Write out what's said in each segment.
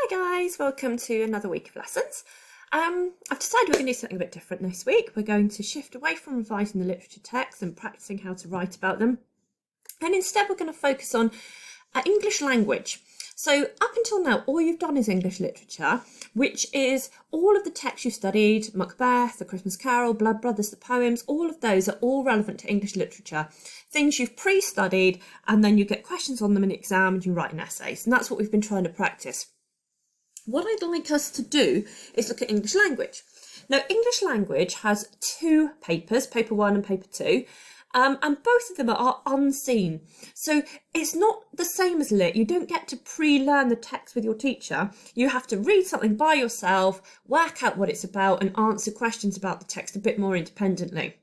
Hi guys, welcome to another week of lessons. I've decided we're going to do something a bit different this week. We're going to shift away from revising the literature texts and practicing how to write about them. And instead we're going to focus on English language. So up until now, all you've done is English literature, which is all of the texts you've studied, Macbeth, The Christmas Carol, Blood Brothers, the poems, all of those are all relevant to English literature. Things you've pre-studied, and then you get questions on them in the exam and you write an essay. And that's what we've been trying to practice. What I'd like us to do is look at English language. Now, English language has two papers, paper 1 and paper 2, and both of them are unseen. So it's not the same as lit. You don't get to pre-learn the text with your teacher. You have to read something by yourself, work out what it's about, and answer questions about the text a bit more independently.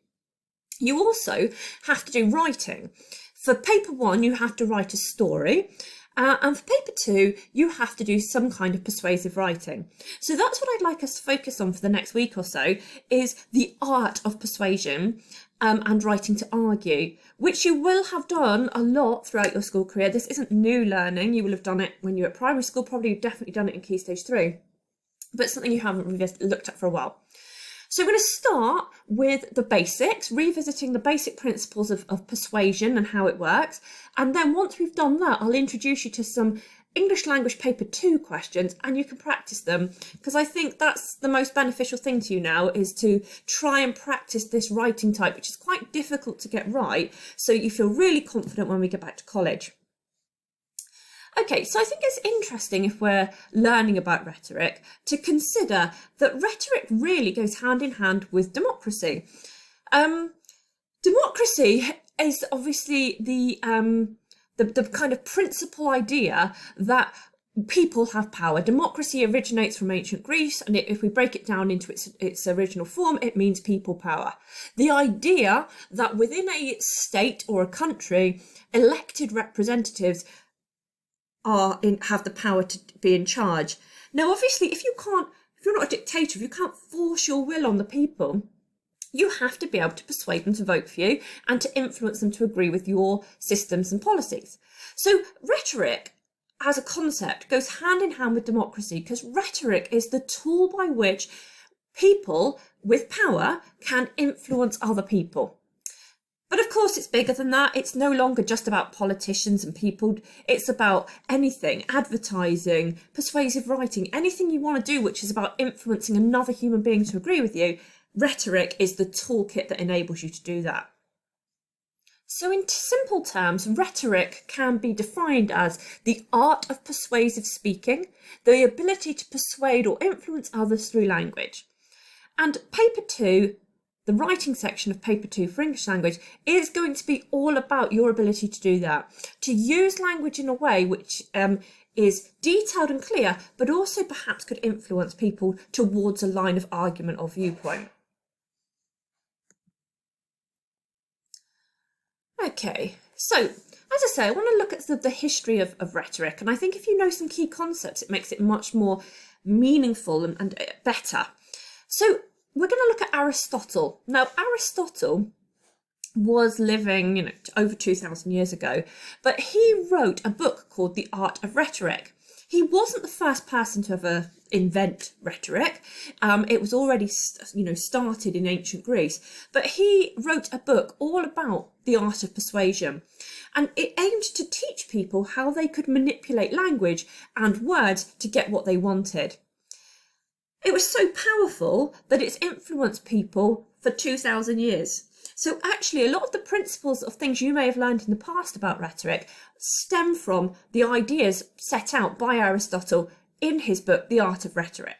You also have to do writing. For paper 1, you have to write a story. And for paper 2, you have to do some kind of persuasive writing. So that's what I'd like us to focus on for the next week or so, is the art of persuasion and writing to argue, which you will have done a lot throughout your school career. This isn't new learning. You will have done it when you were at primary school, probably you've definitely done it in Key Stage 3, but something you haven't really looked at for a while. So we're going to start with the basics, revisiting the basic principles of persuasion and how it works. And then once we've done that, I'll introduce you to some English language paper 2 questions and you can practice them, because I think that's the most beneficial thing to you now, is to try and practice this writing type, which is quite difficult to get right, so you feel really confident when we get back to college. Okay, so I think it's interesting, if we're learning about rhetoric, to consider that rhetoric really goes hand in hand with democracy. Democracy is obviously the kind of principal idea that people have power. Democracy originates from ancient Greece, and if we break it down into its original form, it means people power. The idea that within a state or a country, elected representatives have the power to be in charge. Now, obviously, if you're not a dictator, if you can't force your will on the people, you have to be able to persuade them to vote for you and to influence them to agree with your systems and policies. So rhetoric as a concept goes hand in hand with democracy, because rhetoric is the tool by which people with power can influence other people. But of course, it's bigger than that. It's no longer just about politicians and people. It's about anything, advertising, persuasive writing, anything you want to do which is about influencing another human being to agree with you. Rhetoric is the toolkit that enables you to do that. So in simple terms, rhetoric can be defined as the art of persuasive speaking, the ability to persuade or influence others through language. And paper 2, the writing section of paper 2 for English language, is going to be all about your ability to do that, to use language in a way which is detailed and clear, but also perhaps could influence people towards a line of argument or viewpoint. Okay, so as I say, I want to look at the history of rhetoric, and I think if you know some key concepts, it makes it much more meaningful and better. So we're going to look at Aristotle. Now, Aristotle was living, over 2,000 years ago, but he wrote a book called The Art of Rhetoric. He wasn't the first person to ever invent rhetoric. It was already, started in ancient Greece, but he wrote a book all about the art of persuasion, and it aimed to teach people how they could manipulate language and words to get what they wanted. It was so powerful that it's influenced people for 2,000 years. So actually, a lot of the principles of things you may have learned in the past about rhetoric stem from the ideas set out by Aristotle in his book, The Art of Rhetoric.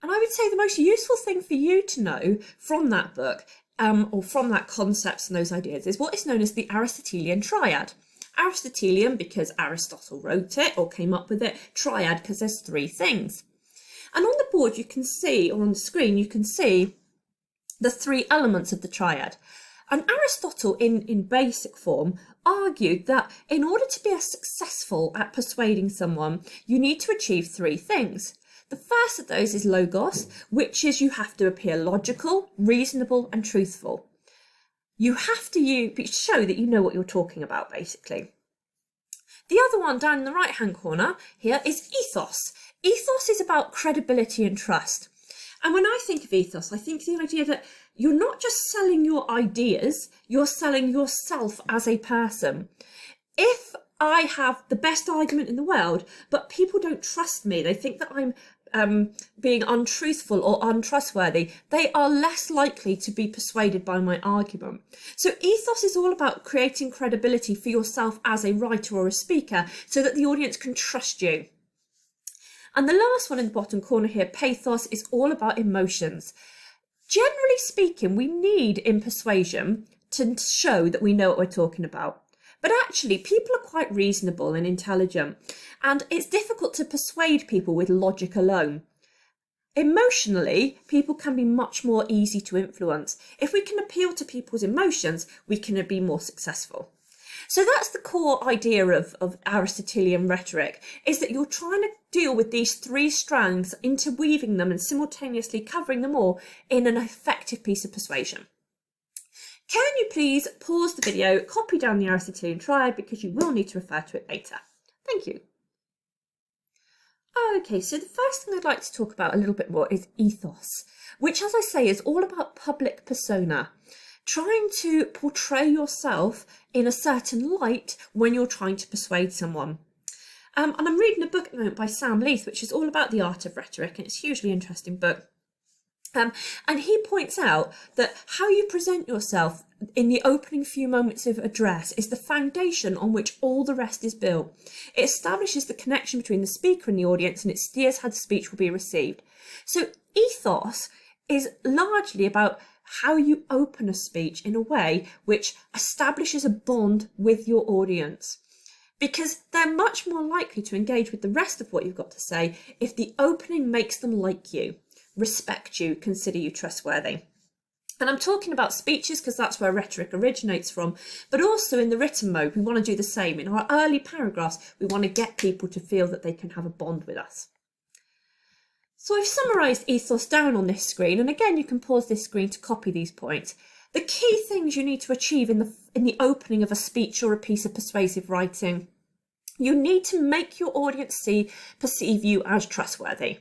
And I would say the most useful thing for you to know from that book, or from that concepts and those ideas, is what is known as the Aristotelian triad. Aristotelian because Aristotle wrote it or came up with it, triad because there's 3 things. And on the board you can see, or on the screen, you can see the 3 elements of the triad. And Aristotle, in basic form, argued that in order to be successful at persuading someone, you need to achieve 3 things. The first of those is logos, which is you have to appear logical, reasonable, and truthful. You have to show that you know what you're talking about, basically. The other one down in the right-hand corner here is ethos. Ethos is about credibility and trust. And when I think of ethos, I think the idea that you're not just selling your ideas, you're selling yourself as a person. If I have the best argument in the world, but people don't trust me, they think that I'm being untruthful or untrustworthy, they are less likely to be persuaded by my argument. So ethos is all about creating credibility for yourself as a writer or a speaker so that the audience can trust you. And the last one in the bottom corner here, pathos, is all about emotions. Generally speaking, we need in persuasion to show that we know what we're talking about. But actually, people are quite reasonable and intelligent, and it's difficult to persuade people with logic alone. Emotionally, people can be much more easy to influence. If we can appeal to people's emotions, we can be more successful. So that's the core idea of Aristotelian rhetoric, is that you're trying to deal with these three strands, interweaving them and simultaneously covering them all in an effective piece of persuasion. Can you please pause the video, copy down the Aristotelian triad, because you will need to refer to it later. Thank you. Okay, so the first thing I'd like to talk about a little bit more is ethos, which, as I say, is all about public persona. Trying to portray yourself in a certain light when you're trying to persuade someone. And I'm reading a book at the moment by Sam Leith, which is all about the art of rhetoric, and it's a hugely interesting book. And he points out that how you present yourself in the opening few moments of address is the foundation on which all the rest is built. It establishes the connection between the speaker and the audience, and it steers how the speech will be received. So ethos is largely about how you open a speech in a way which establishes a bond with your audience, because they're much more likely to engage with the rest of what you've got to say if the opening makes them like you, respect you, consider you trustworthy. And I'm talking about speeches because that's where rhetoric originates from, but also in the written mode, we want to do the same. In our early paragraphs, we want to get people to feel that they can have a bond with us. So I've summarised ethos down on this screen, and again you can pause this screen to copy these points. The key things you need to achieve in the opening of a speech or a piece of persuasive writing: you need to make your audience perceive you as trustworthy.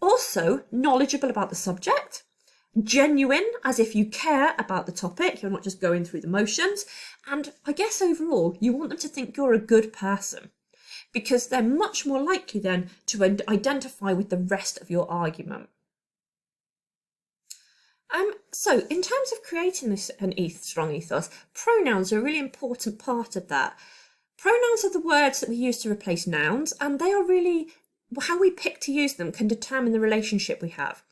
Also, knowledgeable about the subject, genuine, as if you care about the topic, you're not just going through the motions, and I guess overall you want them to think you're a good person, because they're much more likely then to identify with the rest of your argument. So in terms of creating strong ethos, pronouns are a really important part of that. Pronouns are the words that we use to replace nouns, and they are really how we pick to use them can determine the relationship we have.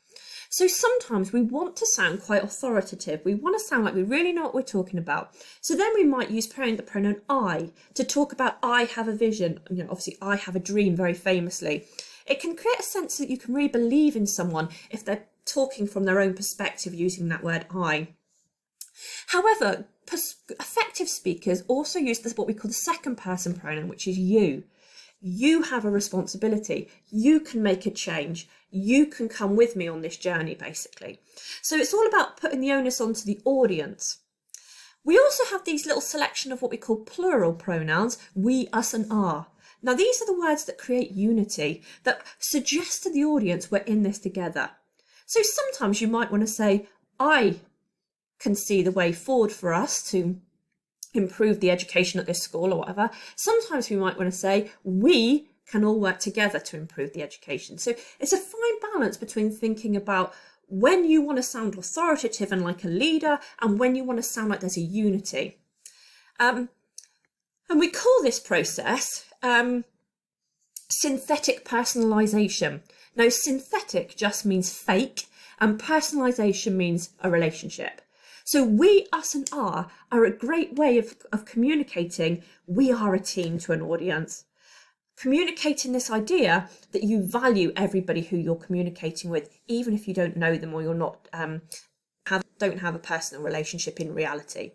So sometimes we want to sound quite authoritative. We want to sound like we really know what we're talking about. So then we might use the pronoun I to talk about I have a vision. Obviously I have a dream, very famously. It can create a sense that you can really believe in someone if they're talking from their own perspective using that word I. However, effective speakers also use what we call the second person pronoun, which is you. You have a responsibility. You can make a change. You can come with me on this journey, basically. So it's all about putting the onus onto the audience. We also have these little selection of what we call plural pronouns, we, us, and our. Now, these are the words that create unity, that suggest to the audience we're in this together. So sometimes you might want to say, I can see the way forward for us to improve the education at this school or whatever. Sometimes we might want to say, we can all work together to improve the education. So it's a fine balance between thinking about when you want to sound authoritative and like a leader, and when you want to sound like there's a unity. And we call this process synthetic personalization. Now, synthetic just means fake, and personalization means a relationship. So we, us, and are a great way of communicating we are a team to an audience. Communicating this idea that you value everybody who you're communicating with, even if you don't know them or you're not don't have a personal relationship in reality.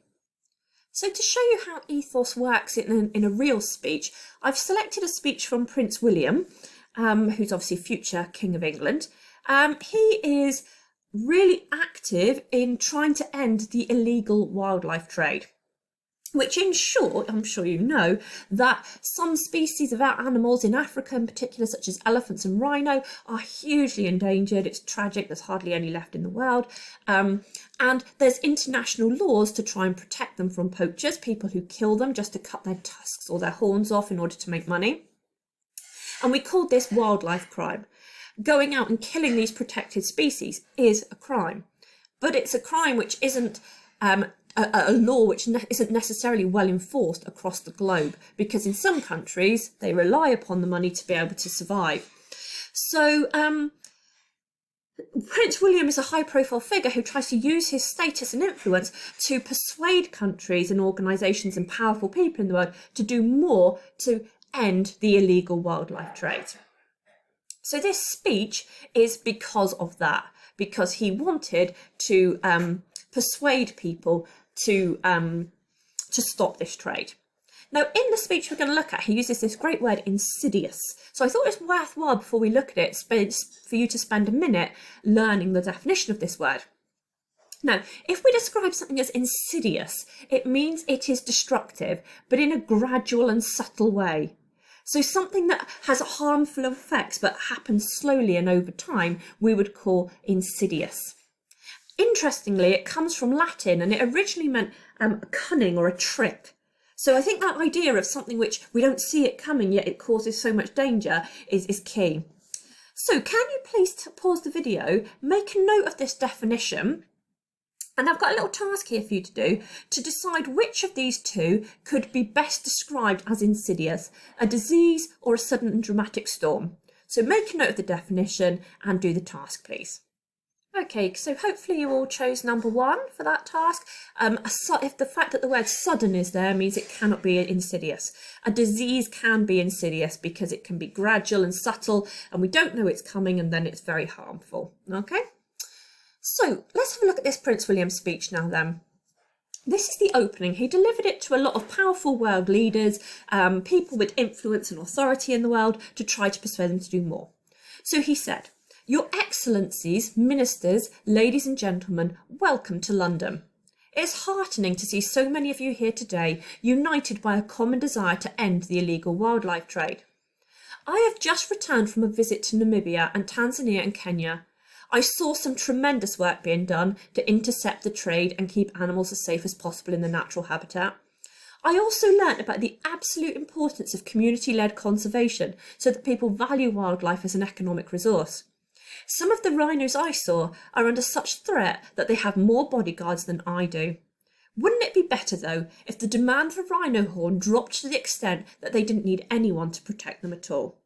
So to show you how ethos works in a real speech, I've selected a speech from Prince William, who's obviously future King of England. He is really active in trying to end the illegal wildlife trade. which in short, I'm sure you know, that some species of animals in Africa in particular, such as elephants and rhino, are hugely endangered. It's tragic, there's hardly any left in the world. And there's international laws to try and protect them from poachers, people who kill them just to cut their tusks or their horns off in order to make money. And we called this wildlife crime. Going out and killing these protected species is a crime, but it's a crime which isn't a law which isn't necessarily well enforced across the globe, because in some countries they rely upon the money to be able to survive. So Prince William is a high-profile figure who tries to use his status and influence to persuade countries and organisations and powerful people in the world to do more to end the illegal wildlife trade. So this speech is because of that, because he wanted to persuade people to stop this trade. Now, in the speech we're going to look at, he uses this great word, insidious. So I thought it was worthwhile, before we look at it, for you to spend a minute learning the definition of this word. Now, if we describe something as insidious, it means it is destructive, but in a gradual and subtle way. So something that has harmful effects but happens slowly and over time, we would call insidious. Interestingly, it comes from Latin, and it originally meant cunning or a trick. So I think that idea of something which we don't see it coming yet it causes so much danger is key. So can you please pause the video, make a note of this definition, and I've got a little task here for you to do to decide which of these two could be best described as insidious, a disease or a sudden and dramatic storm. So make a note of the definition and do the task, please. Okay, so hopefully you all chose number 1 for that task. If the fact that the word sudden is there means it cannot be insidious. A disease can be insidious because it can be gradual and subtle, and we don't know it's coming, and then it's very harmful. Okay, so let's have a look at this Prince William speech now then. This is the opening. He delivered it to a lot of powerful world leaders, people with influence and authority in the world, to try to persuade them to do more. So he said, "Your Excellencies, Ministers, ladies and gentlemen, welcome to London. It is heartening to see so many of you here today, united by a common desire to end the illegal wildlife trade. I have just returned from a visit to Namibia and Tanzania and Kenya. I saw some tremendous work being done to intercept the trade and keep animals as safe as possible in their natural habitat. I also learnt about the absolute importance of community-led conservation so that people value wildlife as an economic resource. Some of the rhinos I saw are under such threat that they have more bodyguards than I do. Wouldn't it be better, though, if the demand for rhino horn dropped to the extent that they didn't need anyone to protect them at all?"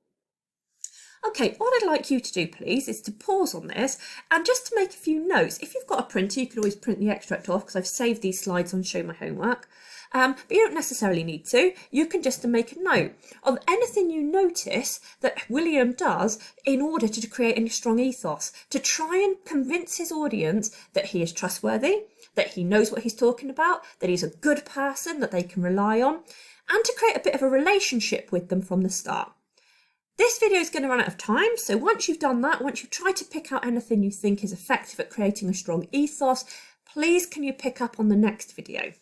Okay, what I'd like you to do, please, is to pause on this and just to make a few notes. If you've got a printer, you could always print the extract off, because I've saved these slides on Show My Homework. But you don't necessarily need to. You can just make a note of anything you notice that William does in order to create a strong ethos, to try and convince his audience that he is trustworthy, that he knows what he's talking about, that he's a good person that they can rely on, and to create a bit of a relationship with them from the start. This video is going to run out of time, so once you've done that, once you've tried to pick out anything you think is effective at creating a strong ethos, please can you pick up on the next video?